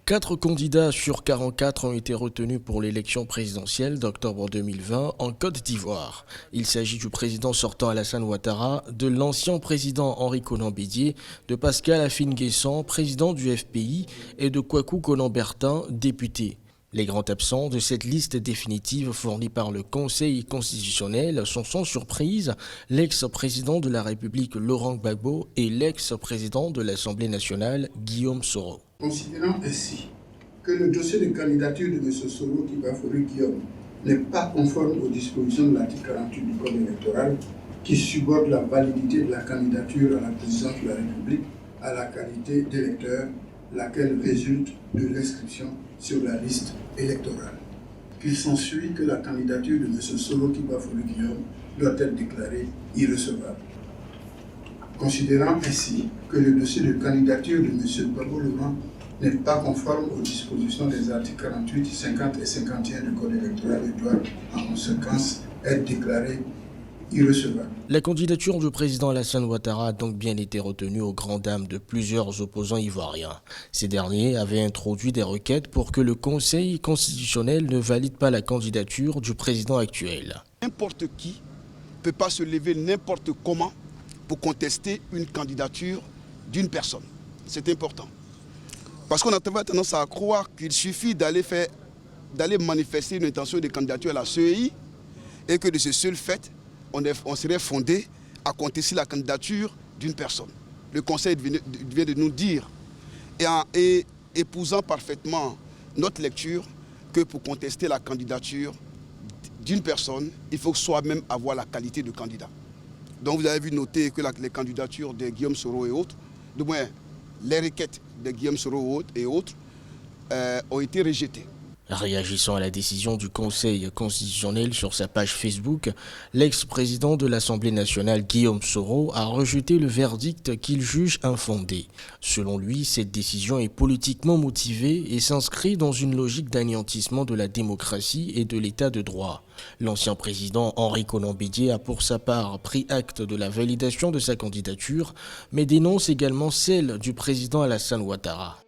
4 candidats sur 44 ont été retenus pour l'élection présidentielle d'octobre 2020 en Côte d'Ivoire. Il s'agit du président sortant Alassane Ouattara, de l'ancien président Henri Konan Bédié, de Pascal Affi-N'Guessan, président du FPI, et de Kwaku Konan-Bertin, député. Les grands absents de cette liste définitive fournie par le Conseil constitutionnel sont sans surprise l'ex-président de la République Laurent Gbagbo et l'ex-président de l'Assemblée nationale Guillaume Soro. Considérant ainsi que le dossier de candidature de M. Soro Kibafori Guillaume n'est pas conforme aux dispositions de l'article 48 du Code électoral qui subordonne la validité de la candidature à la présidence de la République à la qualité d'électeur, laquelle résulte de l'inscription sur la liste électorale. Qu'il s'ensuit que la candidature de M. Soro Kibafori Guillaume doit être déclarée irrecevable. Considérant ainsi que le dossier de candidature de M. Gbagbo Laurent n'est pas conforme aux dispositions des articles 48, 50 et 51 du Code électoral et doit, en conséquence, être déclaré irrecevable. La candidature du président Alassane Ouattara a donc bien été retenue aux grandes dames de plusieurs opposants ivoiriens. Ces derniers avaient introduit des requêtes pour que le Conseil constitutionnel ne valide pas la candidature du président actuel. N'importe qui ne peut pas se lever n'importe comment pour contester une candidature d'une personne. C'est important. Parce qu'on a tendance à croire qu'il suffit d'aller manifester une intention de candidature à la CEI et que de ce seul fait, on serait fondé à contester la candidature d'une personne. Le Conseil vient de nous dire, et épousant parfaitement notre lecture, que pour contester la candidature d'une personne, il faut soi-même avoir la qualité de candidat. Donc vous avez vu noter que les candidatures de Guillaume Soro et autres, du moins les requêtes de Guillaume Soro et autres, ont été rejetées. Réagissant à la décision du Conseil constitutionnel sur sa page Facebook, l'ex-président de l'Assemblée nationale Guillaume Soro a rejeté le verdict qu'il juge infondé. Selon lui, cette décision est politiquement motivée et s'inscrit dans une logique d'anéantissement de la démocratie et de l'état de droit. L'ancien président Henri Konan Bédié a pour sa part pris acte de la validation de sa candidature, mais dénonce également celle du président Alassane Ouattara.